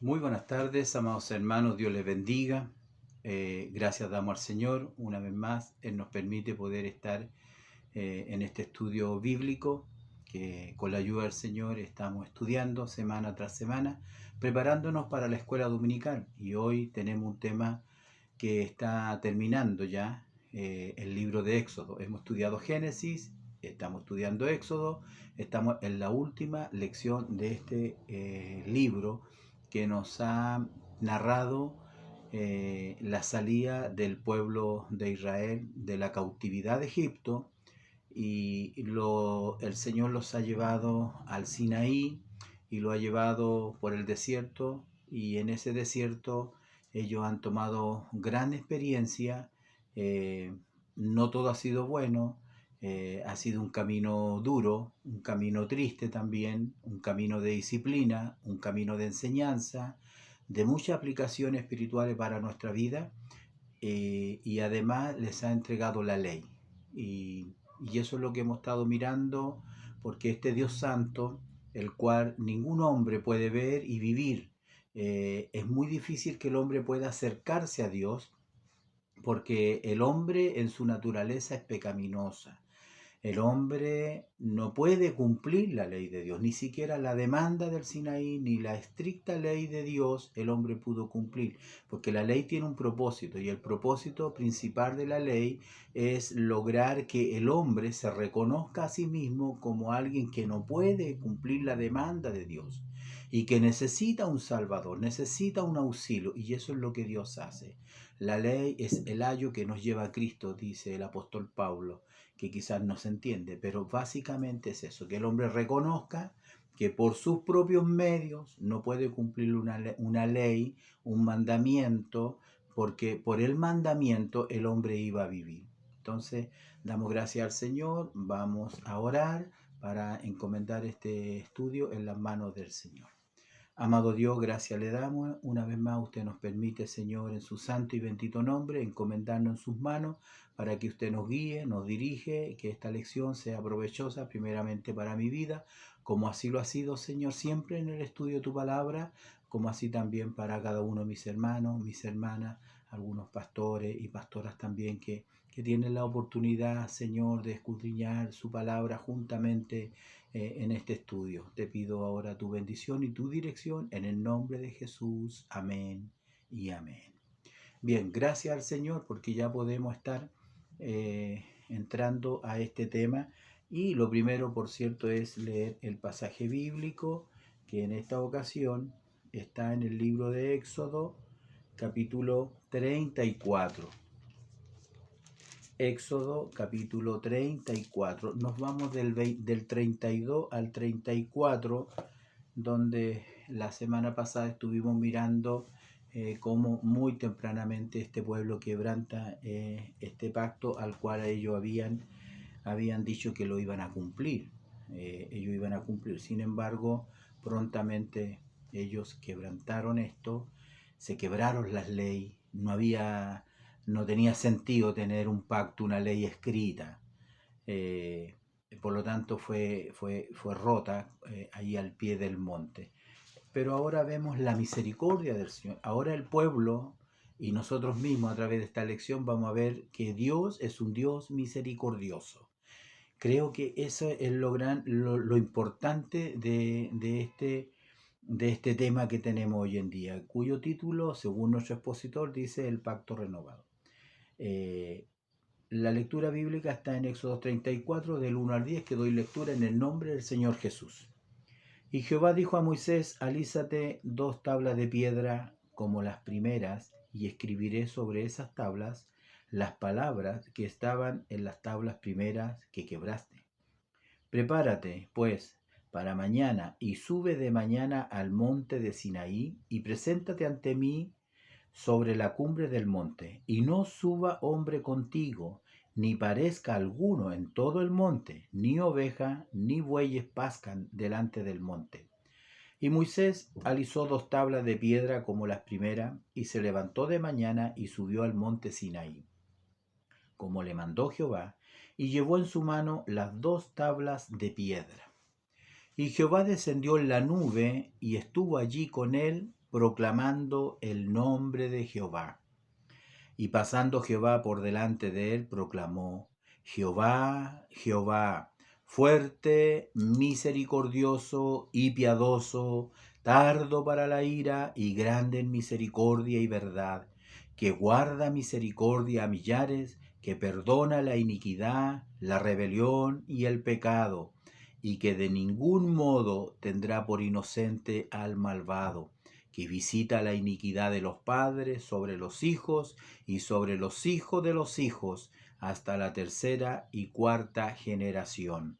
Muy buenas tardes, amados hermanos, Dios les bendiga. Gracias damos al Señor una vez más. Él nos permite poder estar en este estudio bíblico que con la ayuda del Señor estamos estudiando semana tras semana, preparándonos para la escuela dominical. Y hoy tenemos un tema que está terminando ya, el libro de Éxodo. Hemos estudiado Génesis, estamos estudiando Éxodo, estamos en la última lección de este libro que nos ha narrado la salida del pueblo de Israel de la cautividad de Egipto y el Señor los ha llevado al Sinaí y lo ha llevado por el desierto, y en ese desierto ellos han tomado gran experiencia. No todo ha sido bueno, ha sido un camino duro, un camino triste también, un camino de disciplina, un camino de enseñanza, de mucha aplicación espiritual para nuestra vida, y además les ha entregado la ley. Y eso es lo que hemos estado mirando, porque este Dios Santo, el cual ningún hombre puede ver y vivir, es muy difícil que el hombre pueda acercarse a Dios, porque el hombre en su naturaleza es pecaminosa. El hombre no puede cumplir la ley de Dios, ni siquiera la demanda del Sinaí, ni la estricta ley de Dios el hombre pudo cumplir, porque la ley tiene un propósito, y el propósito principal de la ley es lograr que el hombre se reconozca a sí mismo como alguien que no puede cumplir la demanda de Dios y que necesita un Salvador, necesita un auxilio, y eso es lo que Dios hace. La ley es el ayo que nos lleva a Cristo, dice el apóstol Pablo, que quizás no se entiende, pero básicamente es eso, que el hombre reconozca que por sus propios medios no puede cumplir una ley, un mandamiento, porque por el mandamiento el hombre iba a vivir. Entonces, damos gracias al Señor, vamos a orar para encomendar este estudio en las manos del Señor. Amado Dios, gracias le damos. Una vez más usted nos permite, Señor, en su santo y bendito nombre, encomendarnos en sus manos para que usted nos guíe, nos dirige, que esta lección sea provechosa primeramente para mi vida, como así lo ha sido, Señor, siempre en el estudio de tu palabra, como así también para cada uno de mis hermanos, mis hermanas, algunos pastores y pastoras también que tienen la oportunidad, Señor, de escudriñar su palabra juntamente en este estudio. Te pido ahora tu bendición y tu dirección en el nombre de Jesús. Amén y amén. Bien, gracias al Señor porque ya podemos estar entrando a este tema. Y lo primero, por cierto, es leer el pasaje bíblico, que en esta ocasión está en el libro de Éxodo, capítulo 34. Éxodo capítulo 34. Nos vamos del 32 al 34, donde la semana pasada estuvimos mirando cómo muy tempranamente este pueblo quebranta este pacto al cual ellos habían dicho que lo iban a cumplir. Ellos iban a cumplir. Sin embargo, prontamente ellos quebrantaron esto, se quebraron las leyes, no tenía sentido tener un pacto, una ley escrita. Eh, por lo tanto fue rota ahí al pie del monte. Pero ahora vemos la misericordia del Señor. Ahora el pueblo y nosotros mismos a través de esta lección vamos a ver que Dios es un Dios misericordioso. Creo que eso es lo importante de este tema que tenemos hoy en día, cuyo título, según nuestro expositor, dice el pacto renovado. Eh, la lectura bíblica está en Éxodo 34, del 1 al 10, que doy lectura en el nombre del Señor Jesús. Y Jehová dijo a Moisés: alízate 2 tablas de piedra como las primeras, y escribiré sobre esas tablas las palabras que estaban en las tablas primeras que quebraste. Prepárate, pues, para mañana, y sube de mañana al monte de Sinaí, y preséntate ante mí sobre la cumbre del monte, y no suba hombre contigo, ni parezca alguno en todo el monte, ni oveja, ni bueyes pascan delante del monte. Y Moisés alisó 2 tablas de piedra como las primeras, y se levantó de mañana y subió al monte Sinaí, como le mandó Jehová, y llevó en su mano las 2 tablas de piedra. Y Jehová descendió en la nube y estuvo allí con él proclamando el nombre de Jehová. Y pasando Jehová por delante de él, proclamó: Jehová, Jehová, fuerte, misericordioso y piadoso, tardo para la ira y grande en misericordia y verdad, que guarda misericordia a millares, que perdona la iniquidad, la rebelión y el pecado, y que de ningún modo tendrá por inocente al malvado, que visita la iniquidad de los padres sobre los hijos y sobre los hijos de los hijos, hasta la tercera y cuarta generación.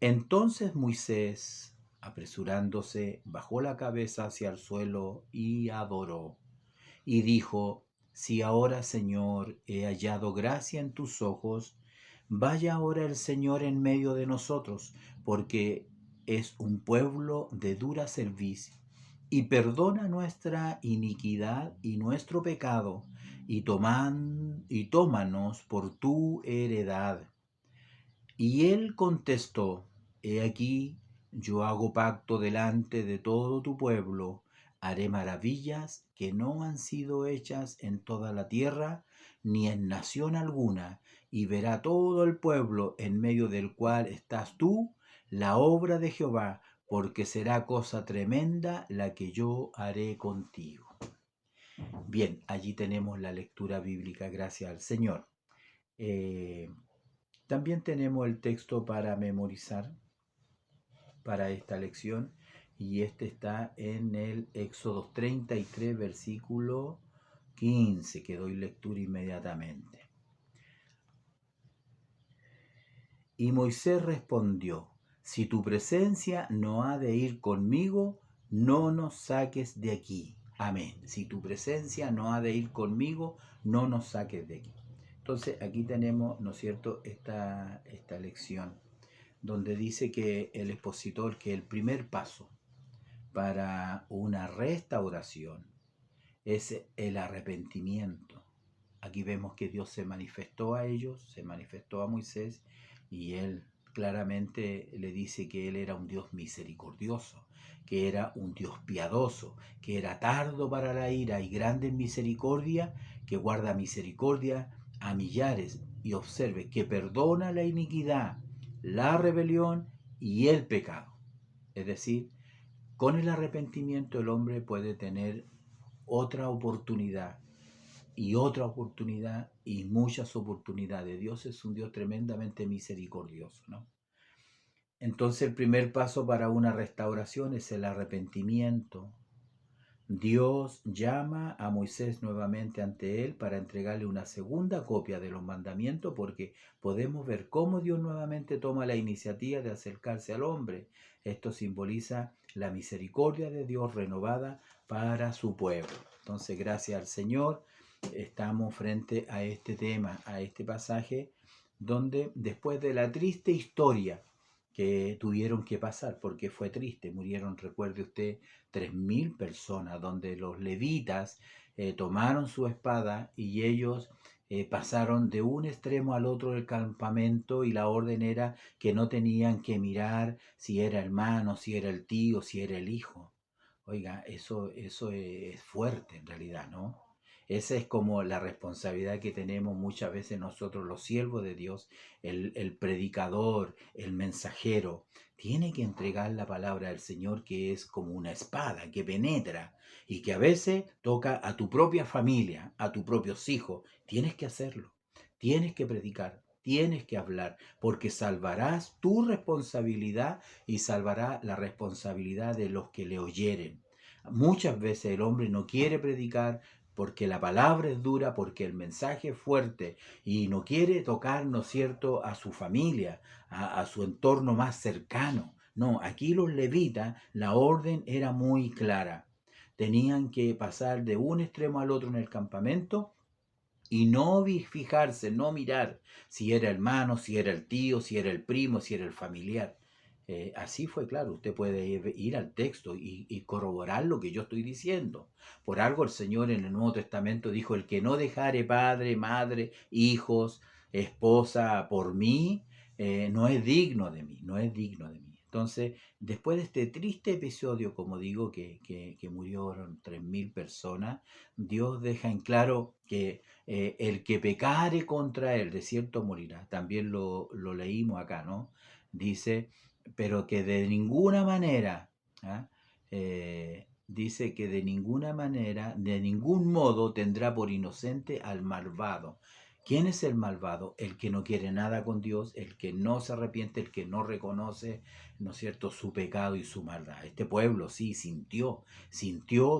Entonces Moisés, apresurándose, bajó la cabeza hacia el suelo y adoró. Y dijo: Si ahora, Señor, he hallado gracia en tus ojos, vaya ahora el Señor en medio de nosotros, porque es un pueblo de dura cerviz, y perdona nuestra iniquidad y nuestro pecado, y tómanos por tu heredad. Y él contestó: He aquí, yo hago pacto delante de todo tu pueblo, haré maravillas que no han sido hechas en toda la tierra, ni en nación alguna, y verá todo el pueblo en medio del cual estás tú, la obra de Jehová, porque será cosa tremenda la que yo haré contigo. Bien, allí tenemos la lectura bíblica, gracias al Señor. También tenemos el texto para memorizar para esta lección, y este está en el Éxodo 33, versículo 15, que doy lectura inmediatamente. Y Moisés respondió: Si tu presencia no ha de ir conmigo, no nos saques de aquí. Amén. Si tu presencia no ha de ir conmigo, no nos saques de aquí. Entonces aquí tenemos, ¿no es cierto?, esta lección, donde dice que el expositor, que el primer paso para una restauración es el arrepentimiento. Aquí vemos que Dios se manifestó a ellos, se manifestó a Moisés, y él claramente le dice que él era un Dios misericordioso, que era un Dios piadoso, que era tardo para la ira y grande en misericordia, que guarda misericordia a millares, y observe que perdona la iniquidad, la rebelión y el pecado. Es decir, con el arrepentimiento el hombre puede tener otra oportunidad y otra oportunidad y muchas oportunidades. Dios es un Dios tremendamente misericordioso, ¿no? Entonces el primer paso para una restauración es el arrepentimiento. Dios llama a Moisés nuevamente ante él para entregarle una segunda copia de los mandamientos, porque podemos ver cómo Dios nuevamente toma la iniciativa de acercarse al hombre. Esto simboliza la misericordia de Dios renovada para su pueblo. Entonces, gracias al Señor, estamos frente a este tema, a este pasaje, donde después de la triste historia que tuvieron que pasar, porque fue triste, murieron, recuerde usted, 3.000 personas, donde los levitas tomaron su espada y ellos pasaron de un extremo al otro del campamento, y la orden era que no tenían que mirar si era hermano, si era el tío, si era el hijo. Oiga, eso es fuerte en realidad, ¿no? Esa es como la responsabilidad que tenemos muchas veces nosotros, los siervos de Dios, el predicador, el mensajero. Tiene que entregar la palabra del Señor, que es como una espada que penetra y que a veces toca a tu propia familia, a tus propios hijos. Tienes que hacerlo, tienes que predicar, tienes que hablar, porque salvarás tu responsabilidad y salvará la responsabilidad de los que le oyeren. Muchas veces el hombre no quiere predicar porque la palabra es dura, porque el mensaje es fuerte, y no quiere tocar, ¿no es cierto?, a su familia, a su entorno más cercano. No, aquí los levitas, la orden era muy clara. Tenían que pasar de un extremo al otro en el campamento y no fijarse, no mirar si era hermano, si era el tío, si era el primo, si era el familiar. Así fue, claro. Usted puede ir al texto y corroborar lo que yo estoy diciendo. Por algo el Señor en el Nuevo Testamento dijo: el que no dejare padre, madre, hijos, esposa por mí, no es digno de mí, no es digno de mí. Entonces, después de este triste episodio, como digo, que murieron 3.000 personas, Dios deja en claro que el que pecare contra él, de cierto morirá. También lo leímos acá, ¿no? Dice, pero que de ninguna manera, ¿ah? Dice que de ninguna manera, de ningún modo tendrá por inocente al malvado. ¿Quién es el malvado? El que no quiere nada con Dios, el que no se arrepiente, el que no reconoce, ¿no es cierto?, su pecado y su maldad. Este pueblo sí sintió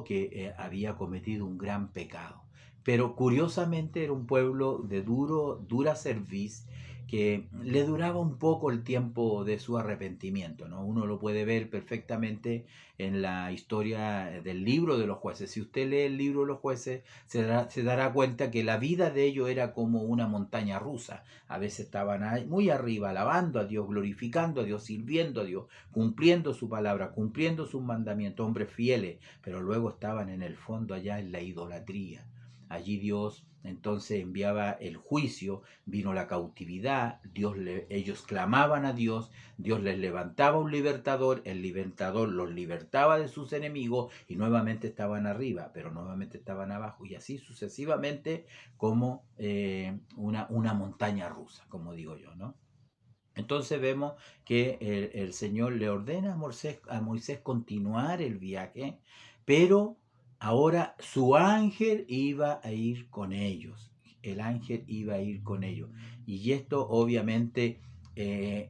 que había cometido un gran pecado. Pero curiosamente era un pueblo de dura cerviz, que le duraba un poco el tiempo de su arrepentimiento, ¿no? Uno lo puede ver perfectamente en la historia del libro de los jueces. Si usted lee el libro de los jueces, se dará cuenta que la vida de ellos era como una montaña rusa. A veces estaban muy arriba, alabando a Dios, glorificando a Dios, sirviendo a Dios, cumpliendo su palabra, cumpliendo sus mandamientos, hombres fieles, pero luego estaban en el fondo allá en la idolatría. Allí Dios entonces enviaba el juicio, vino la cautividad, ellos clamaban a Dios, Dios les levantaba un libertador, el libertador los libertaba de sus enemigos y nuevamente estaban arriba, pero nuevamente estaban abajo, y así sucesivamente como una montaña rusa, como digo yo, ¿no? Entonces vemos que el Señor le ordena a Moisés continuar el viaje, pero ahora su ángel iba a ir con ellos. El ángel iba a ir con ellos. Y esto obviamente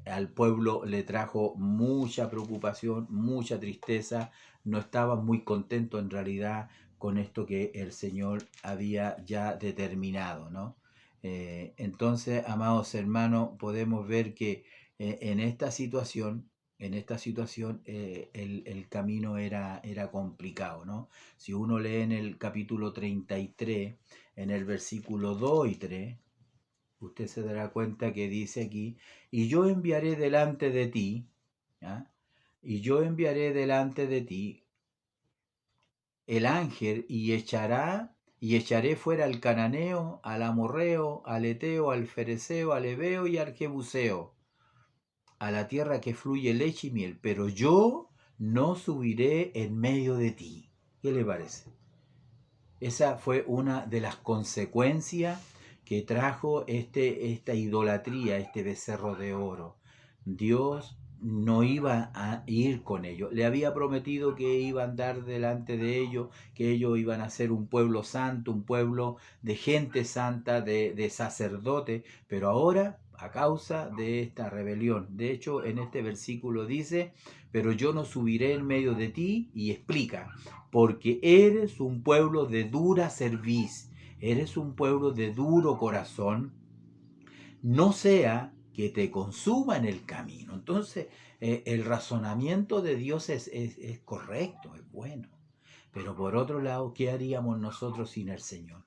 al pueblo le trajo mucha preocupación, mucha tristeza. No estaban muy contentos en realidad con esto que el Señor había ya determinado, ¿no? Entonces, amados hermanos, podemos ver que en esta situación, el camino era complicado, ¿no? Si uno lee en el capítulo 33, en el versículo 2 y 3, usted se dará cuenta que dice aquí, y yo enviaré delante de ti, ¿ya? Y yo enviaré delante de ti el ángel y echaré fuera al cananeo, al amorreo, al eteo, al fereceo, al heveo y al jebuseo, a la tierra que fluye leche y miel, pero yo no subiré en medio de ti. ¿Qué le parece? Esa fue una de las consecuencias que trajo esta idolatría, este becerro de oro. Dios no iba a ir con ellos. Le había prometido que iba a andar delante de ellos, que ellos iban a ser un pueblo santo, un pueblo de gente santa, de sacerdotes, pero ahora a causa de esta rebelión. De hecho, en este versículo dice, pero yo no subiré en medio de ti, y explica, porque eres un pueblo de dura cerviz, eres un pueblo de duro corazón, no sea que te consuma en el camino. Entonces, el razonamiento de Dios es correcto, es bueno. Pero por otro lado, ¿qué haríamos nosotros sin el Señor?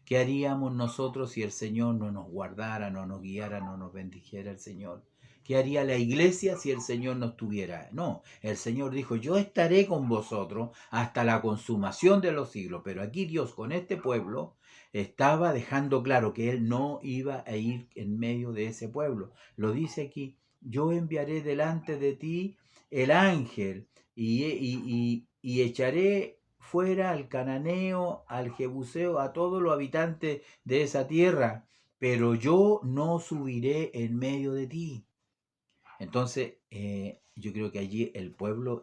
¿Qué haríamos nosotros si el Señor no nos guardara, no nos guiara, no nos bendijera el Señor? ¿Qué haría la iglesia si el Señor no estuviera? No, el Señor dijo, yo estaré con vosotros hasta la consumación de los siglos. Pero aquí Dios con este pueblo estaba dejando claro que Él no iba a ir en medio de ese pueblo. Lo dice aquí, yo enviaré delante de ti el ángel y echaré fuera al cananeo, al jebuseo, a todos los habitantes de esa tierra, pero yo no subiré en medio de ti. Entonces, yo creo que allí el pueblo,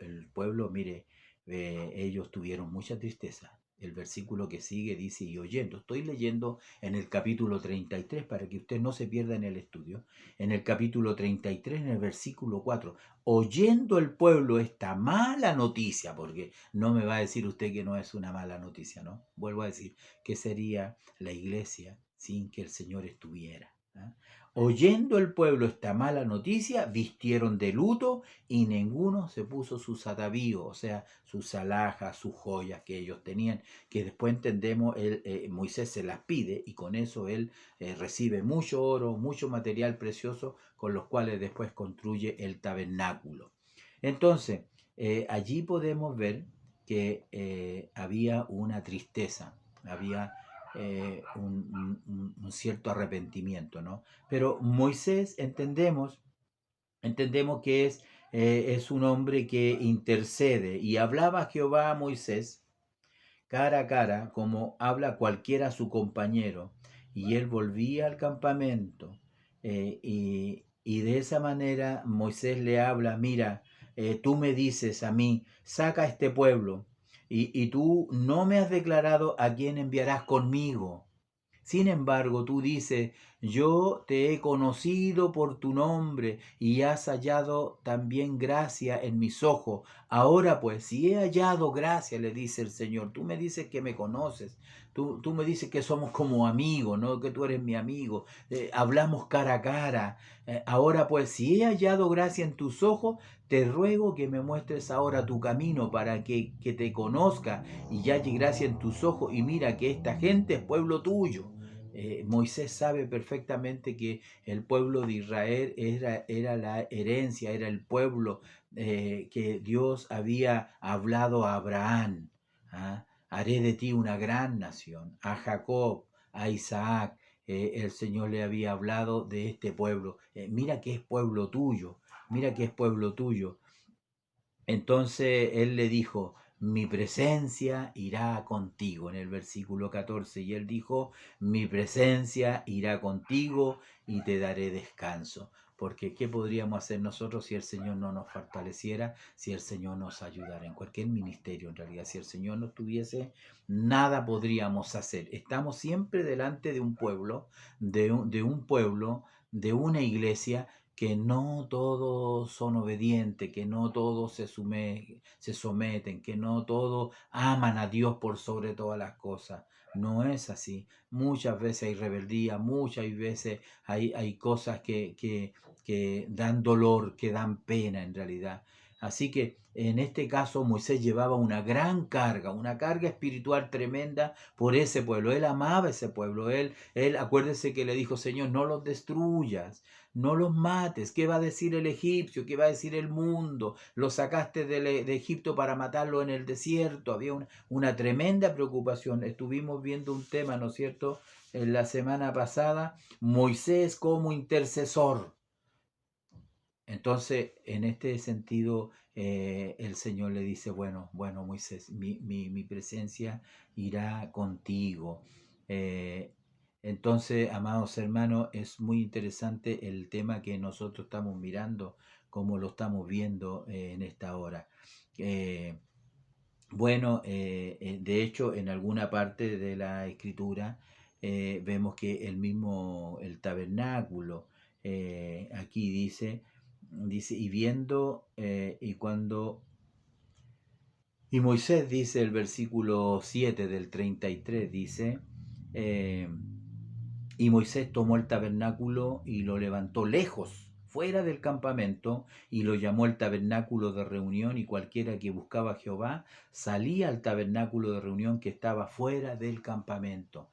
mire, ellos tuvieron mucha tristeza. El versículo que sigue dice, y oyendo, estoy leyendo en el capítulo 33 para que usted no se pierda en el estudio, en el capítulo 33, en el versículo 4, oyendo el pueblo esta mala noticia, porque no me va a decir usted que no es una mala noticia, ¿no? Vuelvo a decir, ¿qué sería la iglesia sin que el Señor estuviera? ¿Ah? Oyendo el pueblo esta mala noticia, vistieron de luto y ninguno se puso sus atavíos, o sea, sus alhajas, sus joyas que ellos tenían, que después entendemos, Moisés se las pide y con eso él recibe mucho oro, mucho material precioso con los cuales después construye el tabernáculo. Entonces, allí podemos ver que había una tristeza, había un cierto arrepentimiento, ¿no? Pero Moisés entendemos que es es un hombre que intercede. Y hablaba Jehová a Moisés cara a cara, como habla cualquiera a su compañero. Y él volvía al campamento. Y de esa manera Moisés le habla, mira, tú me dices a mí, saca a este pueblo. Y tú no me has declarado a quién enviarás conmigo. Sin embargo, tú dices, yo te he conocido por tu nombre y has hallado también gracia en mis ojos. Ahora pues, si he hallado gracia, le dice el Señor, tú me dices que me conoces, tú me dices que somos como amigos, ¿no? Que tú eres mi amigo, hablamos cara a cara. Ahora pues, si he hallado gracia en tus ojos, te ruego que me muestres ahora tu camino para que te conozca y halle gracia en tus ojos y mira que esta gente es pueblo tuyo. Moisés sabe perfectamente que el pueblo de Israel era la herencia, era el pueblo que Dios había hablado a Abraham. ¿Ah? Haré de ti una gran nación. A Jacob, a Isaac, el Señor le había hablado de este pueblo. Mira que es pueblo tuyo, mira que es pueblo tuyo. Entonces él le dijo, mi presencia irá contigo, en el versículo 14. Y él dijo, mi presencia irá contigo y te daré descanso. Porque ¿qué podríamos hacer nosotros si el Señor no nos fortaleciera, si el Señor nos ayudara? En cualquier ministerio, en realidad, si el Señor no estuviese, nada podríamos hacer. Estamos siempre delante de un pueblo, de una iglesia que no todos son obedientes, que no todos se someten, que no todos aman a Dios por sobre todas las cosas. No es así. Muchas veces hay rebeldía, muchas veces hay cosas que dan dolor, que dan pena en realidad. Así que en este caso Moisés llevaba una carga espiritual tremenda por ese pueblo. Él amaba ese pueblo. Acuérdese que le dijo, Señor, no los destruyas, no los mates. ¿Qué va a decir el egipcio? ¿Qué va a decir el mundo? Lo sacaste de Egipto para matarlo en el desierto. Había una tremenda preocupación. Estuvimos viendo un tema, ¿no es cierto?, en la semana pasada, Moisés como intercesor. Entonces, en este sentido, el Señor le dice, bueno, Moisés, mi presencia irá contigo. Eh, entonces, amados hermanos, es muy interesante el tema que nosotros estamos mirando, como lo estamos viendo en esta hora. De hecho, en alguna parte de la escritura vemos que el tabernáculo, aquí dice, y viendo, y Moisés dice, el versículo 7 del 33, dice, eh, y Moisés tomó el tabernáculo y lo levantó lejos, fuera del campamento, y lo llamó el tabernáculo de reunión, y cualquiera que buscaba a Jehová salía al tabernáculo de reunión que estaba fuera del campamento.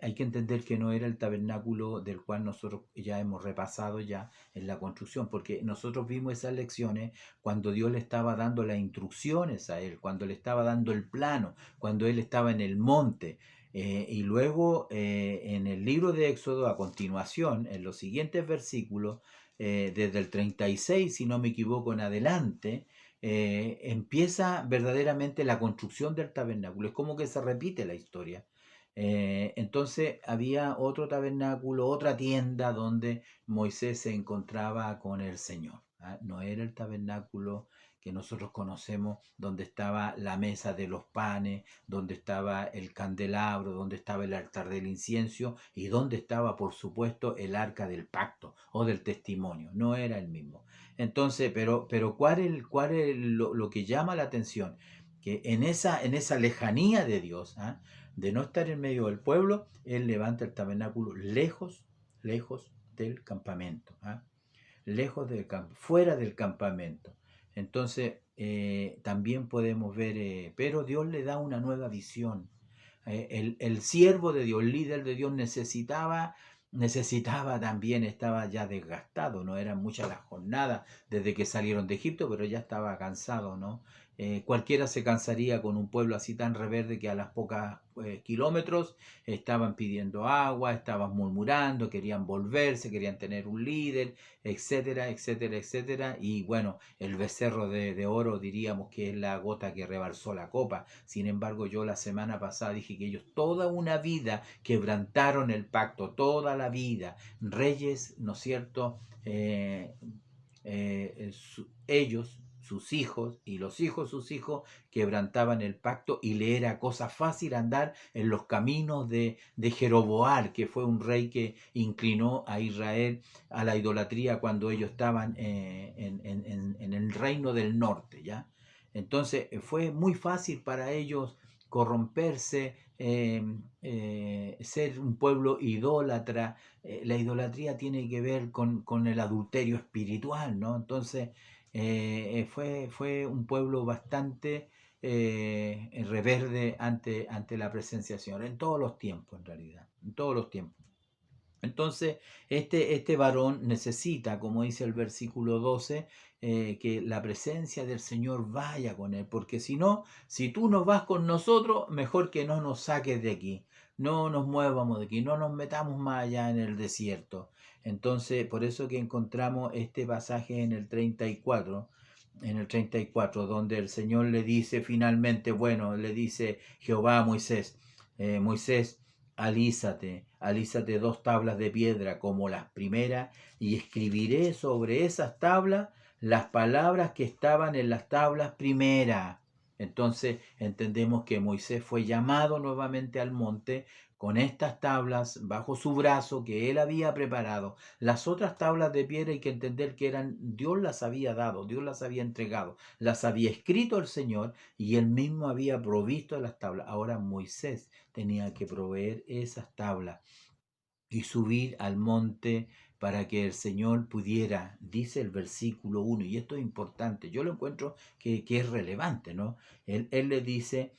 Hay que entender que no era el tabernáculo del cual nosotros ya hemos repasado ya en la construcción, porque nosotros vimos esas lecciones cuando Dios le estaba dando las instrucciones a él, cuando le estaba dando el plano, cuando él estaba en el monte. Y luego en el libro de Éxodo, a continuación, en los siguientes versículos, desde el 36, si no me equivoco, en adelante, empieza verdaderamente la construcción del tabernáculo. Es como que se repite la historia. Entonces había otro tabernáculo, otra tienda donde Moisés se encontraba con el Señor. ¿Ah? No era el tabernáculo que nosotros conocemos, donde estaba la mesa de los panes, donde estaba el candelabro, donde estaba el altar del incienso y donde estaba, por supuesto, el arca del pacto o del testimonio. No era el mismo. Entonces, pero ¿cuál es lo que llama la atención? Que en esa lejanía de Dios, ¿ah?, de no estar en medio del pueblo, él levanta el tabernáculo lejos del campamento, ¿ah?, fuera del campamento. Entonces, también podemos ver, pero Dios le da una nueva visión. El siervo de Dios, el líder de Dios necesitaba también, estaba ya desgastado, no eran muchas las jornadas desde que salieron de Egipto, pero ya estaba cansado, ¿no? Cualquiera se cansaría con un pueblo así tan rebelde que a las pocas kilómetros estaban pidiendo agua, estaban murmurando, querían volverse, querían tener un líder, etcétera, etcétera, etcétera. Y bueno, el becerro de oro diríamos que es la gota que rebalsó la copa. Sin embargo, yo la semana pasada dije que ellos toda una vida quebrantaron el pacto, toda la vida. Reyes, ¿no es cierto? Ellos, sus hijos y los hijos de sus hijos quebrantaban el pacto y le era cosa fácil andar en los caminos de Jeroboam, que fue un rey que inclinó a Israel a la idolatría cuando ellos estaban en el reino del norte, ¿ya? Entonces fue muy fácil para ellos corromperse, ser un pueblo idólatra. La idolatría tiene que ver con el adulterio espiritual, ¿no? Entonces fue un pueblo bastante reverde ante la presencia del Señor, en todos los tiempos en realidad, en todos los tiempos. Entonces, este varón necesita, como dice el versículo 12, que la presencia del Señor vaya con él, porque si no, si tú no vas con nosotros, mejor que no nos saques de aquí, no nos muevamos de aquí, no nos metamos más allá en el desierto. Entonces, por eso que encontramos este pasaje en el 34, donde el Señor le dice finalmente, bueno, le dice Jehová a Moisés, Moisés, alízate 2 tablas de piedra como las primeras, y escribiré sobre esas tablas las palabras que estaban en las tablas primeras. Entonces entendemos que Moisés fue llamado nuevamente al monte con estas tablas bajo su brazo que él había preparado. Las otras tablas de piedra hay que entender que Dios las había dado, Dios las había entregado, las había escrito el Señor y él mismo había provisto las tablas. Ahora Moisés tenía que proveer esas tablas y subir al monte para que el Señor pudiera, dice el versículo 1, y esto es importante, yo lo encuentro que es relevante, ¿no? Él le dice,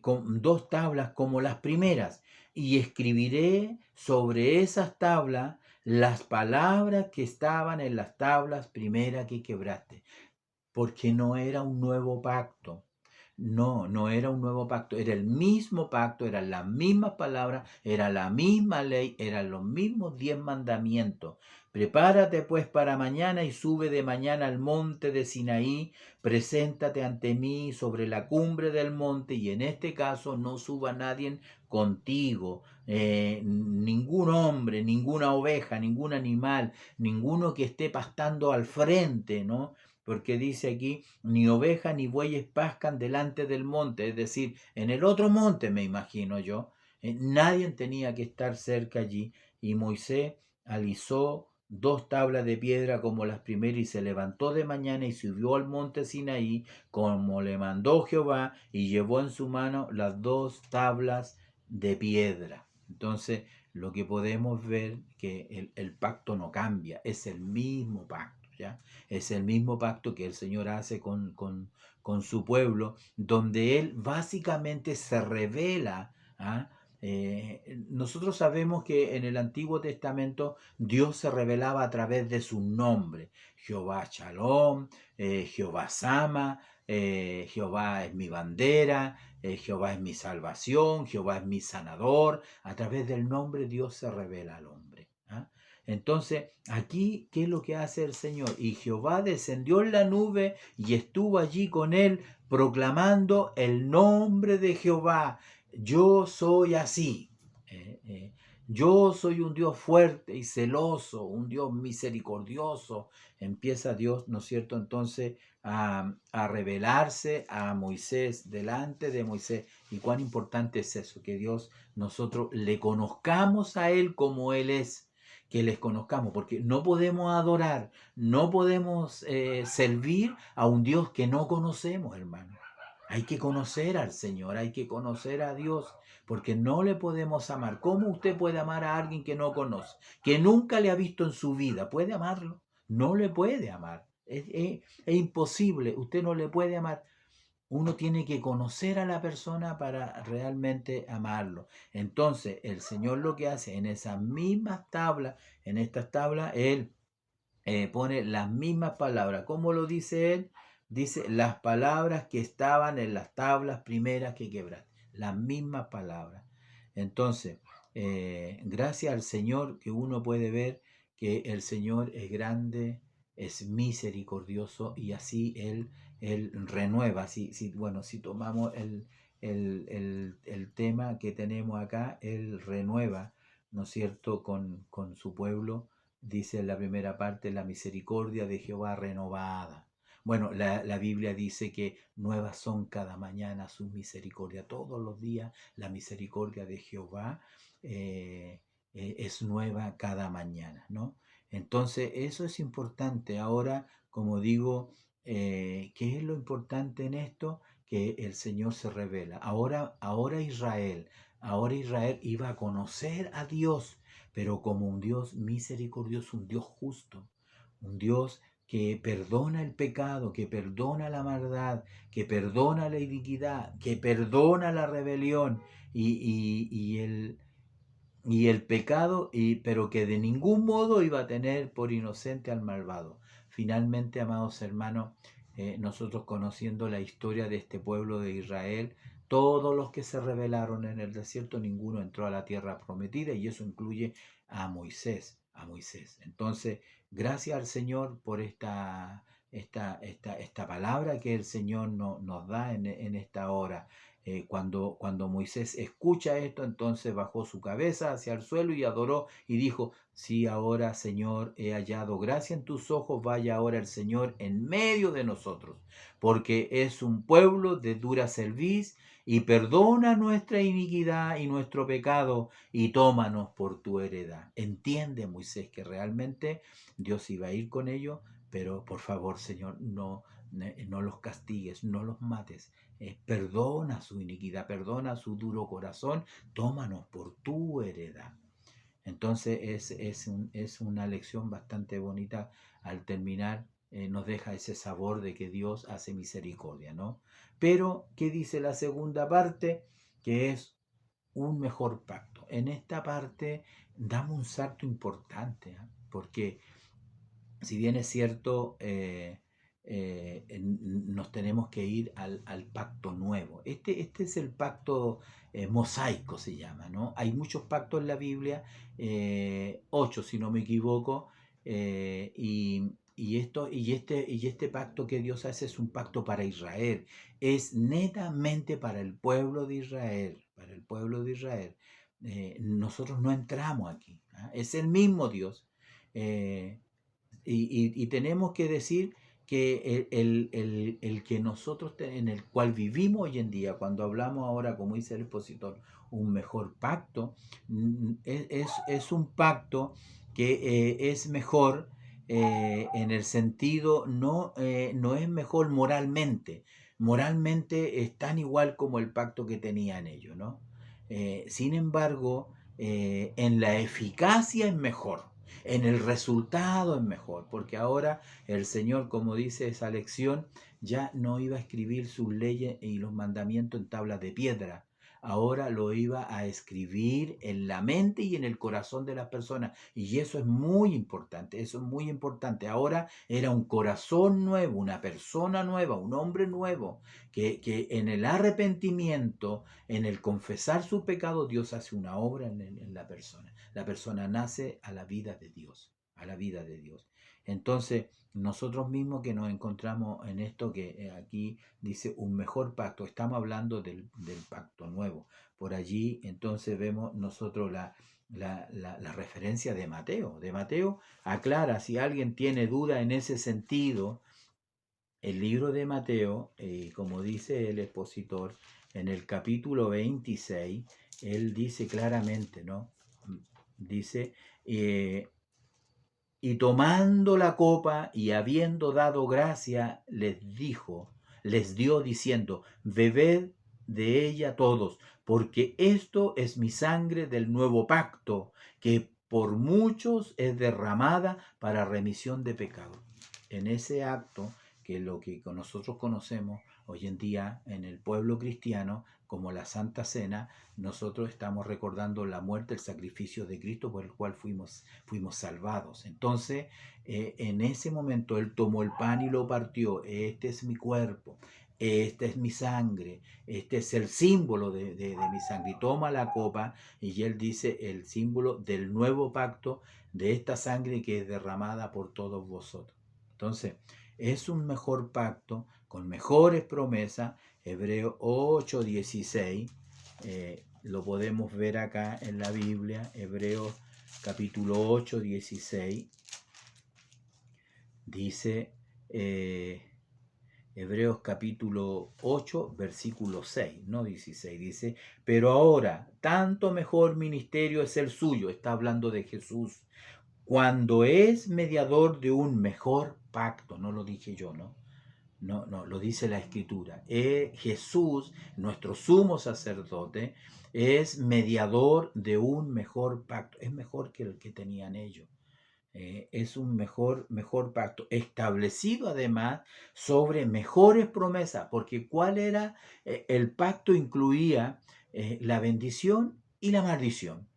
con 2 tablas como las primeras, y escribiré sobre esas tablas las palabras que estaban en las tablas primeras que quebraste, porque no era un nuevo pacto. No, no era un nuevo pacto, era el mismo pacto, eran las mismas palabras, era la misma ley, eran los mismos 10 mandamientos. Prepárate pues para mañana y sube de mañana al monte de Sinaí, preséntate ante mí sobre la cumbre del monte, y en este caso no suba nadie contigo, ningún hombre, ninguna oveja, ningún animal, ninguno que esté pastando al frente, ¿no? Porque dice aquí, ni ovejas ni bueyes pascan delante del monte, es decir, en el otro monte me imagino yo, nadie tenía que estar cerca allí, y Moisés alisó 2 tablas de piedra como las primeras y se levantó de mañana y subió al monte Sinaí como le mandó Jehová, y llevó en su mano las 2 tablas de piedra. Entonces, lo que podemos ver que el pacto no cambia, es el mismo pacto, ¿ya? Es el mismo pacto que el Señor hace con su pueblo, donde Él básicamente se revela. ¿Ah? Nosotros sabemos que en el Antiguo Testamento Dios se revelaba a través de su nombre. Jehová Shalom, Jehová Sama, Jehová es mi bandera, Jehová es mi salvación, Jehová es mi sanador. A través del nombre Dios se revela al hombre. ¿Ah? Entonces, aquí, ¿qué es lo que hace el Señor? Y Jehová descendió en la nube y estuvo allí con él, proclamando el nombre de Jehová. Yo soy así. Yo soy un Dios fuerte y celoso, un Dios misericordioso. Empieza Dios, ¿no es cierto? Entonces a revelarse a Moisés, delante de Moisés. Y cuán importante es eso, que Dios, nosotros le conozcamos a Él como Él es, que les conozcamos, porque no podemos adorar, no podemos servir a un Dios que no conocemos, hermano. Hay que conocer al Señor, hay que conocer a Dios, porque no le podemos amar. ¿Cómo usted puede amar a alguien que no conoce, que nunca le ha visto en su vida? ¿Puede amarlo? No le puede amar. Es imposible, usted no le puede amar. Uno tiene que conocer a la persona para realmente amarlo. Entonces, el Señor lo que hace en esas mismas tablas, en estas tablas, Él pone las mismas palabras. ¿Cómo lo dice Él? Dice, las palabras que estaban en las tablas primeras que quebraste, las mismas palabras. Entonces, gracias al Señor que uno puede ver que el Señor es grande, es misericordioso y así Él renueva. Bueno, si tomamos el tema que tenemos acá, Él renueva, ¿no es cierto?, con su pueblo. Dice en la primera parte, la misericordia de Jehová renovada. Bueno, la Biblia dice que nuevas son cada mañana sus misericordias. Todos los días la misericordia de Jehová es nueva cada mañana, ¿no? Entonces, eso es importante. Ahora, como digo, ¿qué es lo importante en esto? Que el Señor se revela. Ahora Israel iba a conocer a Dios, pero como un Dios misericordioso, un Dios justo, un Dios que perdona el pecado, que perdona la maldad, que perdona la iniquidad, que perdona la rebelión y el pecado, pero que de ningún modo iba a tener por inocente al malvado. Finalmente, amados hermanos, nosotros conociendo la historia de este pueblo de Israel, todos los que se rebelaron en el desierto, ninguno entró a la tierra prometida, y eso incluye a Moisés, Entonces, gracias al Señor por esta palabra que el Señor nos da en esta hora. Cuando Moisés escucha esto, entonces bajó su cabeza hacia el suelo y adoró y dijo, sí, ahora, Señor, he hallado gracia en tus ojos, vaya ahora el Señor en medio de nosotros, porque es un pueblo de dura cerviz, y perdona nuestra iniquidad y nuestro pecado, y tómanos por tu heredad. Entiende Moisés que realmente Dios iba a ir con ellos, pero por favor, Señor, no los castigues, no los mates. Perdona su iniquidad, perdona su duro corazón, tómanos por tu heredad. Entonces es una lección bastante bonita. Al terminar, nos deja ese sabor de que Dios hace misericordia, ¿no? Pero, ¿qué dice la segunda parte? Que es un mejor pacto. En esta parte damos un salto importante, ¿eh? Porque si bien es cierto, nos tenemos que ir al pacto nuevo. Este es el pacto mosaico, se llama, ¿no? Hay muchos pactos en la Biblia, 8 si no me equivoco, y este pacto que Dios hace es un pacto para Israel, es netamente para el pueblo de Israel, para el pueblo de Israel. Nosotros no entramos aquí, ¿ah? Es el mismo Dios. eh, y tenemos que decir que el que nosotros, en el cual vivimos hoy en día, cuando hablamos ahora, como dice el expositor, un mejor pacto, es un pacto que es mejor en el sentido, no es mejor moralmente. Moralmente es tan igual como el pacto que tenían ellos, ¿no? Sin embargo, en la eficacia es mejor. En el resultado es mejor, porque ahora el Señor, como dice esa lección, ya no iba a escribir sus leyes y los mandamientos en tablas de piedra. Ahora lo iba a escribir en la mente y en el corazón de las personas. Y eso es muy importante, eso es muy importante. Ahora era un corazón nuevo, una persona nueva, un hombre nuevo, que en el arrepentimiento, en el confesar su pecado, Dios hace una obra en la persona. La persona nace a la vida de Dios, a la vida de Dios. Entonces, nosotros mismos que nos encontramos en esto que aquí dice un mejor pacto, estamos hablando del pacto nuevo. Por allí entonces vemos nosotros la referencia de Mateo. De Mateo aclara, si alguien tiene duda en ese sentido, el libro de Mateo, como dice el expositor, en el capítulo 26, él dice claramente, ¿no? Dice, y tomando la copa y habiendo dado gracia, les dio diciendo, bebed de ella todos, porque esto es mi sangre del nuevo pacto, que por muchos es derramada para remisión de pecados. En ese acto, que es lo que nosotros conocemos Hoy en día en el pueblo cristiano, como la Santa Cena, nosotros estamos recordando la muerte, el sacrificio de Cristo por el cual fuimos salvados. Entonces, en ese momento Él tomó el pan y lo partió. Este es mi cuerpo, esta es mi sangre, este es el símbolo de mi sangre. Y toma la copa y Él dice el símbolo del nuevo pacto, de esta sangre que es derramada por todos vosotros. Entonces, es un mejor pacto con mejores promesas. Hebreos 8:16, lo podemos ver acá en la Biblia. Hebreos capítulo 8:16 dice, Hebreos capítulo 8 versículo 6, no 16, dice: pero ahora tanto mejor ministerio es el suyo, está hablando de Jesús, cuando es mediador de un mejor pacto. No lo dije yo, no, lo dice la Escritura. Jesús, nuestro sumo sacerdote, es mediador de un mejor pacto. Es mejor que el que tenían ellos. Es un mejor pacto, establecido además sobre mejores promesas, porque ¿cuál era? El pacto incluía la bendición y la maldición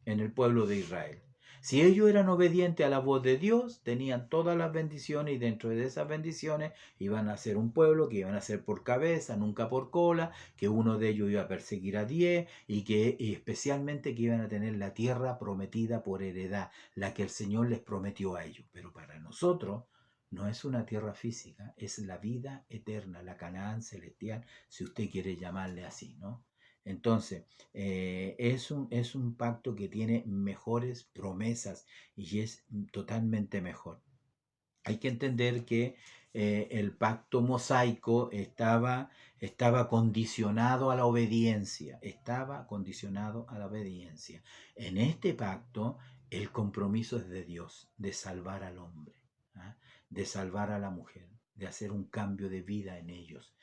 en el pueblo de Israel. Si ellos eran obedientes a la voz de Dios, tenían todas las bendiciones, y dentro de esas bendiciones iban a ser un pueblo que iban a ser por cabeza, nunca por cola, que uno de ellos iba a perseguir a 10 y especialmente que iban a tener la tierra prometida por heredad, la que el Señor les prometió a ellos. Pero para nosotros no es una tierra física, es la vida eterna, la Canaán celestial, si usted quiere llamarle así, ¿no? Entonces, es un pacto que tiene mejores promesas y es totalmente mejor. Hay que entender que el pacto mosaico estaba condicionado a la obediencia, En este pacto, el compromiso es de Dios, de salvar al hombre, ¿ah? De salvar a la mujer, de hacer un cambio de vida en ellos.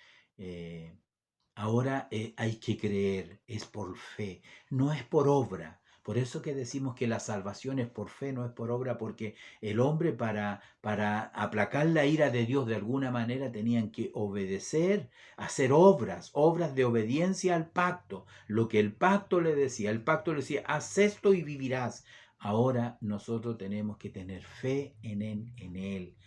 Ahora hay que creer, es por fe, no es por obra. Por eso que decimos que la salvación es por fe, no es por obra, porque el hombre para aplacar la ira de Dios de alguna manera tenían que obedecer, hacer obras de obediencia al pacto. Lo que el pacto le decía, haz esto y vivirás. Ahora nosotros tenemos que tener fe en él,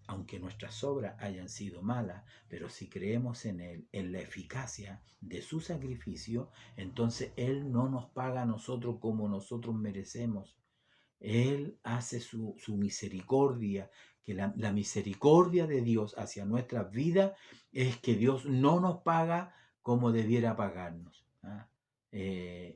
aunque nuestras obras hayan sido malas, pero si creemos en Él, en la eficacia de su sacrificio, entonces Él no nos paga a nosotros como nosotros merecemos. Él hace su misericordia, que la misericordia de Dios hacia nuestras vidas es que Dios no nos paga como debiera pagarnos, ¿ah?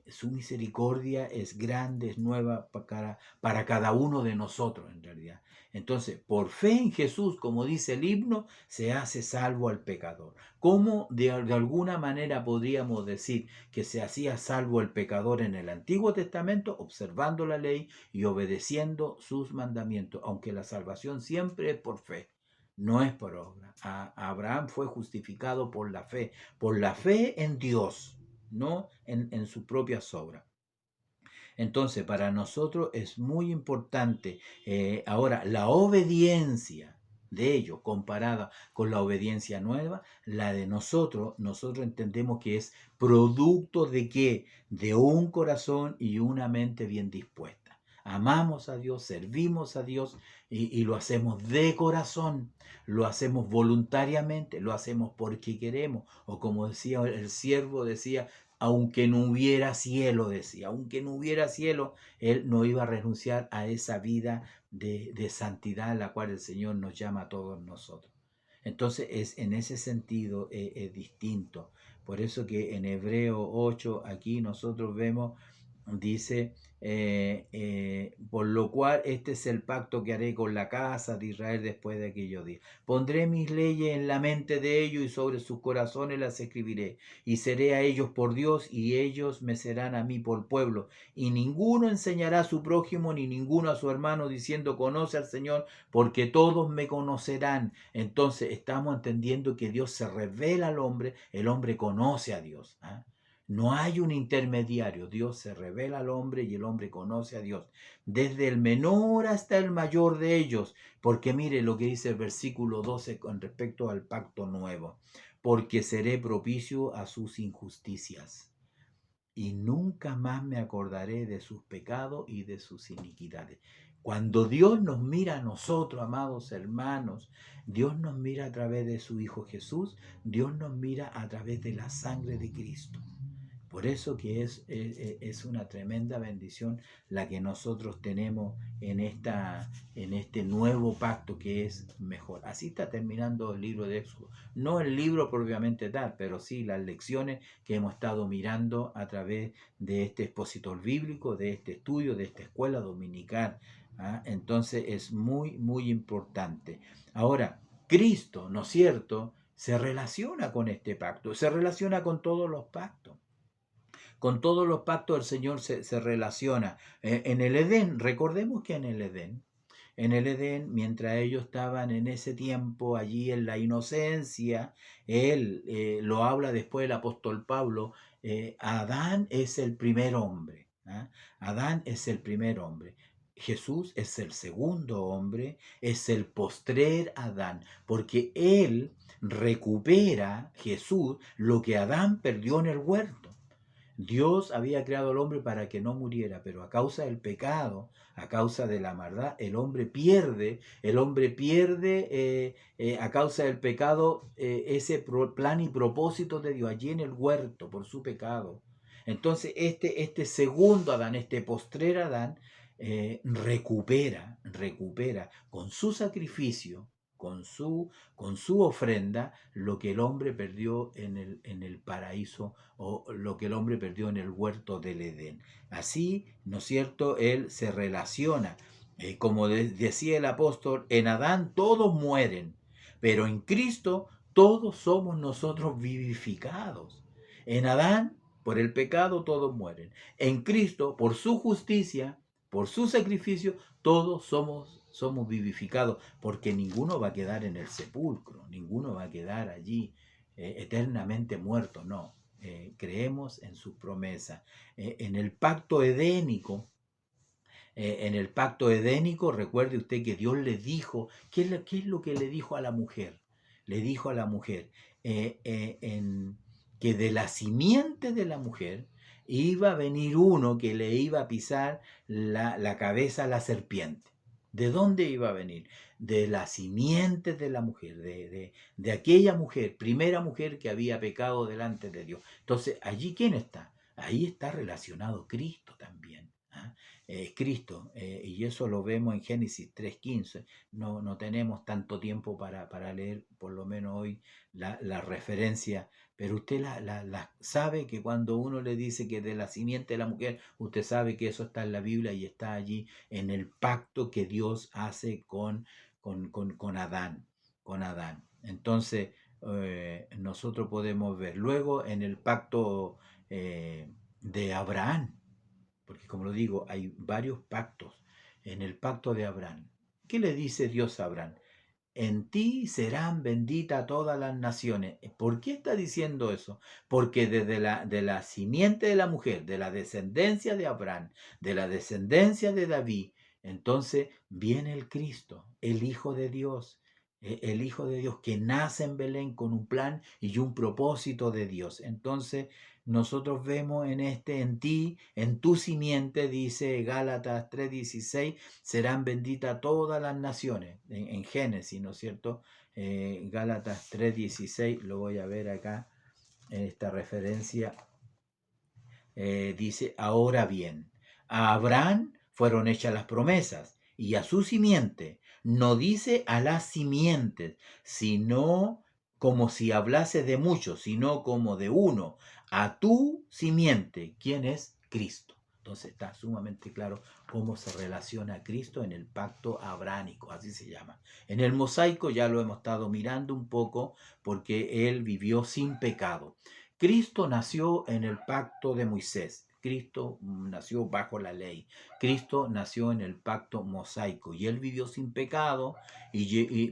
Su misericordia es grande, es nueva para cada uno de nosotros en realidad. Entonces, por fe en Jesús, como dice el himno, se hace salvo al pecador. ¿Cómo de alguna manera podríamos decir que se hacía salvo el pecador en el Antiguo Testamento? Observando la ley y obedeciendo sus mandamientos, aunque la salvación siempre es por fe, no es por obra. Abraham fue justificado por la fe en Dios, no en sus propias obras. Entonces, para nosotros es muy importante ahora la obediencia de ellos comparada con la obediencia nueva, la de nosotros entendemos que es producto de ¿qué? De un corazón y una mente bien dispuesta. Amamos a Dios, servimos a Dios y lo hacemos de corazón, lo hacemos voluntariamente, lo hacemos porque queremos, o como decía el siervo, decía, aunque no hubiera cielo, decía, aunque no hubiera cielo, él no iba a renunciar a esa vida de santidad a la cual el Señor nos llama a todos nosotros. Entonces, en ese sentido es distinto. Por eso que en Hebreo 8, aquí nosotros vemos, dice, por lo cual este es el pacto que haré con la casa de Israel después de aquellos días. Pondré mis leyes en la mente de ellos y sobre sus corazones las escribiré. Y seré a ellos por Dios y ellos me serán a mí por pueblo. Y ninguno enseñará a su prójimo ni ninguno a su hermano diciendo conoce al Señor, porque todos me conocerán. Entonces estamos entendiendo que Dios se revela al hombre, el hombre conoce a Dios, ¿ah? No hay un intermediario, Dios se revela al hombre y el hombre conoce a Dios, desde el menor hasta el mayor de ellos, porque mire lo que dice el versículo 12 con respecto al pacto nuevo. porque seré propicio a sus injusticias. Y nunca más me acordaré de sus pecados y de sus iniquidades. Cuando Dios nos mira a nosotros, amados hermanos, Dios nos mira a través de su Hijo Jesús, Dios nos mira a través de la sangre de Cristo. Por eso que es una tremenda bendición la que nosotros tenemos en este nuevo pacto que es mejor. Así está terminando el libro de Éxodo. No el libro propiamente tal, pero sí las lecciones que hemos estado mirando a través de este expositor bíblico, de este estudio, de esta escuela dominical. ¿Ah? Entonces es muy, muy importante. Ahora, Cristo, ¿no es cierto?, se relaciona con este pacto, se relaciona con todos los pactos. Con todos los pactos el Señor se relaciona. En el Edén, recordemos que en el Edén, mientras ellos estaban en ese tiempo allí en la inocencia, él lo habla después el apóstol Pablo, Adán es el primer hombre. ¿Ah? Adán es el primer hombre. Jesús es el segundo hombre, es el postrer Adán, porque él recupera, Jesús, lo que Adán perdió en el huerto. Dios había creado al hombre para que no muriera, pero a causa del pecado, a causa de la maldad, el hombre pierde a causa del pecado ese plan y propósito de Dios allí en el huerto por su pecado. Entonces este segundo Adán, este postrer Adán, recupera con su sacrificio, con su ofrenda, lo que el hombre perdió en el paraíso o lo que el hombre perdió en el huerto del Edén. Así, ¿no es cierto?, él se relaciona. Como decía el apóstol, en Adán todos mueren, pero en Cristo todos somos nosotros vivificados. En Adán, por el pecado, todos mueren. En Cristo, por su justicia, por su sacrificio, todos somos vivificados, porque ninguno va a quedar en el sepulcro, ninguno va a quedar allí eternamente muerto, no. Creemos en sus promesas. En el pacto edénico, recuerde usted que Dios le dijo, ¿qué es lo que le dijo a la mujer? Le dijo a la mujer que de la simiente de la mujer iba a venir uno que le iba a pisar la cabeza a la serpiente. ¿De dónde iba a venir? De la simiente de la mujer, de aquella mujer, primera mujer que había pecado delante de Dios. Entonces, ¿allí quién está? Ahí está relacionado Cristo también. ¿Ah? Cristo, y eso lo vemos en Génesis 3:15. No tenemos tanto tiempo para leer, por lo menos hoy, la referencia, pero usted la sabe que cuando uno le dice que de la simiente de la mujer, usted sabe que eso está en la Biblia y está allí en el pacto que Dios hace con Adán. Entonces, nosotros podemos ver luego en el pacto de Abraham, porque como lo digo, hay varios pactos. En el pacto de Abraham, ¿qué le dice Dios a Abraham? En ti serán benditas todas las naciones. ¿Por qué está diciendo eso? Porque desde de la simiente de la mujer, de la descendencia de Abraham, de la descendencia de David, entonces viene el Cristo, el Hijo de Dios. El Hijo de Dios que nace en Belén con un plan y un propósito de Dios. Entonces nosotros vemos en ti, en tu simiente, dice Gálatas 3:16, serán benditas todas las naciones, en Génesis, ¿no es cierto? Gálatas 3:16, lo voy a ver acá, en esta referencia, dice, ahora bien, a Abraham fueron hechas las promesas y a su simiente, no dice a las simientes, sino como si hablase de muchos, sino como de uno, a tu simiente, ¿quién es? Cristo. Entonces está sumamente claro cómo se relaciona Cristo en el pacto abránico, así se llama. En el mosaico ya lo hemos estado mirando un poco porque él vivió sin pecado. Cristo nació en el pacto de Moisés. Cristo nació bajo la ley. Cristo nació en el pacto mosaico y él vivió sin pecado,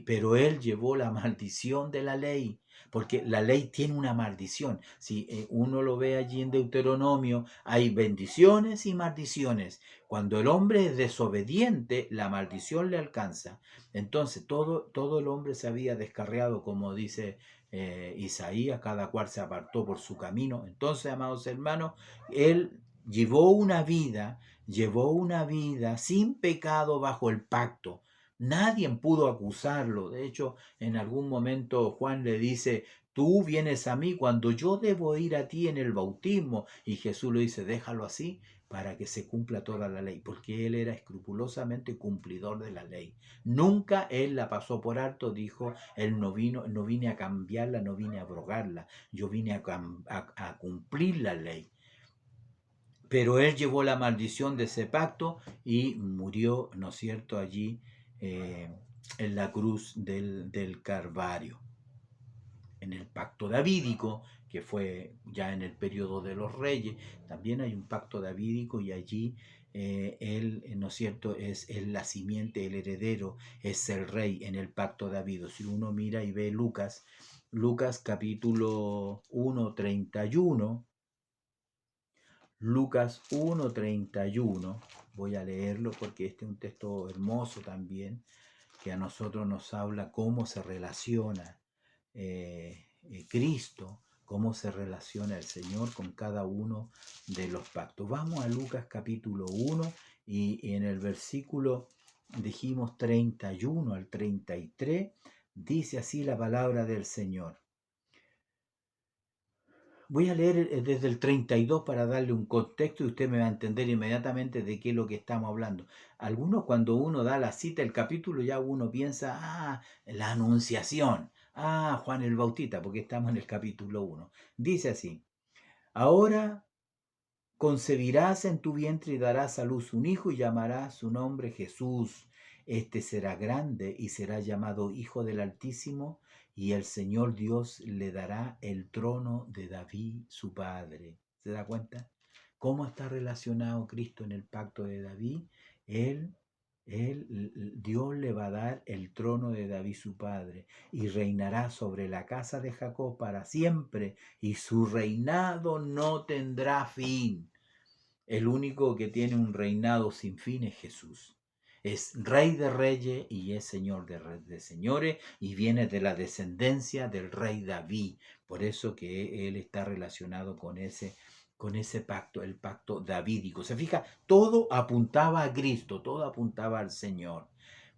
pero él llevó la maldición de la ley, porque la ley tiene una maldición. Si uno lo ve allí en Deuteronomio, hay bendiciones y maldiciones. Cuando el hombre es desobediente, la maldición le alcanza. Entonces todo el hombre se había descarriado, como dice Isaías, cada cual se apartó por su camino. Entonces, amados hermanos, él llevó una vida sin pecado bajo el pacto. Nadie pudo acusarlo. De hecho, en algún momento Juan le dice, tú vienes a mí cuando yo debo ir a ti en el bautismo. Y Jesús le dice, déjalo así para que se cumpla toda la ley, porque él era escrupulosamente cumplidor de la ley. Nunca él la pasó por alto, dijo, él no vine a cambiarla, no vine a abrogarla, yo vine a cumplir la ley. Pero él llevó la maldición de ese pacto y murió, ¿no es cierto?, allí en la cruz del Calvario. En el pacto davídico, que fue ya en el periodo de los reyes, también hay un pacto davídico y allí él, ¿no es cierto?, es la simiente, el heredero, es el rey en el pacto davídico. Si uno mira y ve Lucas capítulo 1, 31, Lucas 1:31, voy a leerlo porque este es un texto hermoso también, que a nosotros nos habla cómo se relaciona Cristo, cómo se relaciona el Señor con cada uno de los pactos. Vamos a Lucas capítulo 1 y en el versículo, dijimos 31 al 33, dice así la palabra del Señor. Voy a leer desde el 32 para darle un contexto y usted me va a entender inmediatamente de qué es lo que estamos hablando. Algunos cuando uno da la cita, el capítulo, ya uno piensa, la anunciación, Juan el Bautista, porque estamos en el capítulo 1. Dice así, ahora concebirás en tu vientre y darás a luz un hijo y llamarás su nombre Jesús. Este será grande y será llamado Hijo del Altísimo, y el Señor Dios le dará el trono de David, su padre. ¿Se da cuenta? ¿Cómo está relacionado Cristo en el pacto de David? Dios le va a dar el trono de David, su padre, y reinará sobre la casa de Jacob para siempre, y su reinado no tendrá fin. El único que tiene un reinado sin fin es Jesús. Es Rey de reyes y es Señor de señores, y viene de la descendencia del rey David. Por eso que él está relacionado con ese pacto, el pacto davídico. Se fija, todo apuntaba a Cristo, todo apuntaba al Señor.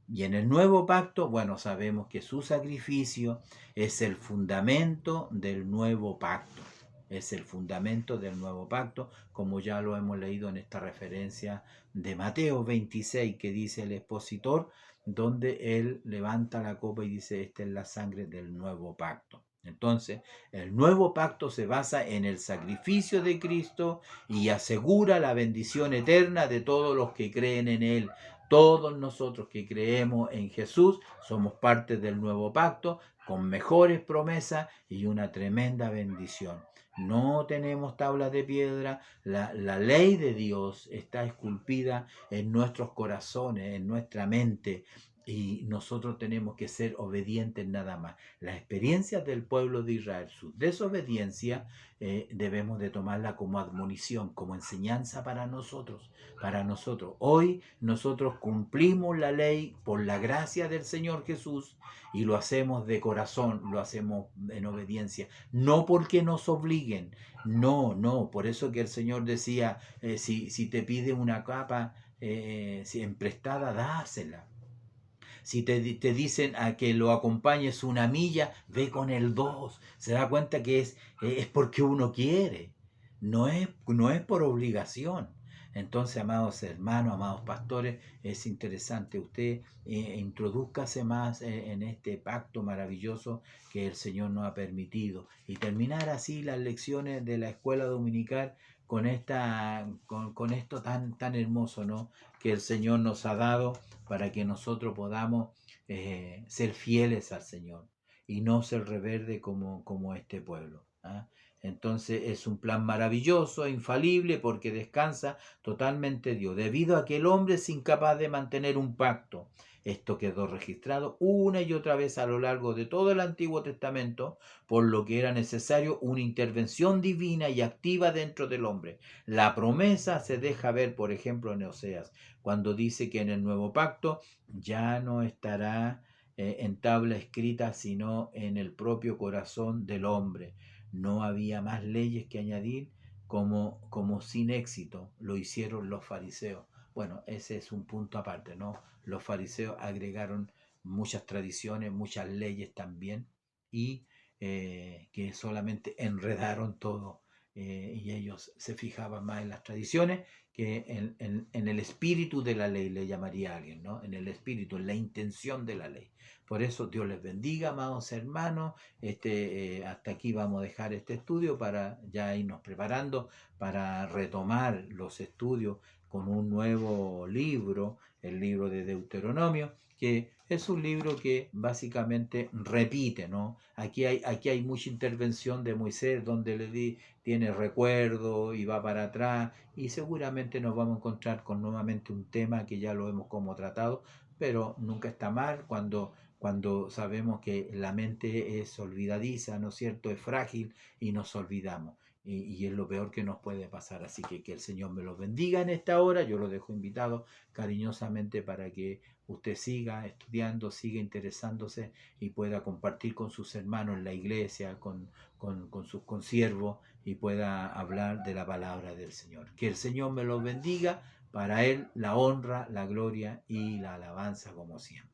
Y en el nuevo pacto, bueno, sabemos que su sacrificio es el fundamento del nuevo pacto. Es el fundamento del nuevo pacto, como ya lo hemos leído en esta referencia de Mateo 26, que dice el expositor, donde él levanta la copa y dice, esta es la sangre del nuevo pacto. Entonces, el nuevo pacto se basa en el sacrificio de Cristo y asegura la bendición eterna de todos los que creen en él. Todos nosotros que creemos en Jesús somos parte del nuevo pacto, con mejores promesas y una tremenda bendición. No tenemos tablas de piedra, la ley de Dios está esculpida en nuestros corazones, en nuestra mente, y nosotros tenemos que ser obedientes nada más. Las experiencias del pueblo de Israel, su desobediencia, debemos de tomarla como admonición, como enseñanza para nosotros. Hoy nosotros cumplimos la ley por la gracia del Señor Jesús y lo hacemos de corazón, lo hacemos en obediencia, no porque nos obliguen, no, por eso que el Señor decía, si te pide una capa si emprestada, dásela. Si te dicen a que lo acompañes una milla, ve con el 2. Se da cuenta que es porque uno quiere, no es por obligación. Entonces, amados hermanos, amados pastores, es interesante. Usted introdúzcase más en este pacto maravilloso que el Señor nos ha permitido. Y terminar así las lecciones de la escuela dominical con esto tan hermoso, ¿no?, que el Señor nos ha dado para que nosotros podamos ser fieles al Señor y no ser rebelde como este pueblo. Entonces es un plan maravilloso, infalible, porque descansa totalmente Dios. Debido a que el hombre es incapaz de mantener un pacto, esto quedó registrado una y otra vez a lo largo de todo el Antiguo Testamento, por lo que era necesario una intervención divina y activa dentro del hombre. La promesa se deja ver, por ejemplo, en Oseas, cuando dice que en el nuevo pacto ya no estará en tabla escrita, sino en el propio corazón del hombre. No había más leyes que añadir, como sin éxito lo hicieron los fariseos. Bueno, ese es un punto aparte, ¿no? Los fariseos agregaron muchas tradiciones, muchas leyes también, y que solamente enredaron todo. Y ellos se fijaban más en las tradiciones que en el espíritu de la ley, le llamaría a alguien, ¿no? En el espíritu, en la intención de la ley. Por eso Dios les bendiga, amados hermanos. Hasta aquí vamos a dejar este estudio para ya irnos preparando para retomar los estudios con un nuevo libro, el libro de Deuteronomio, que es un libro que básicamente repite, ¿no? Aquí hay mucha intervención de Moisés, donde tiene recuerdo y va para atrás, y seguramente nos vamos a encontrar con nuevamente un tema que ya lo hemos como tratado, pero nunca está mal cuando sabemos que la mente es olvidadiza, ¿no es cierto? Es frágil y nos olvidamos. Y es lo peor que nos puede pasar. Así que el Señor me los bendiga en esta hora. Yo lo dejo invitado cariñosamente para que usted siga estudiando, siga interesándose y pueda compartir con sus hermanos en la iglesia, con sus consiervos, y pueda hablar de la palabra del Señor. Que el Señor me los bendiga. Para Él la honra, la gloria y la alabanza como siempre.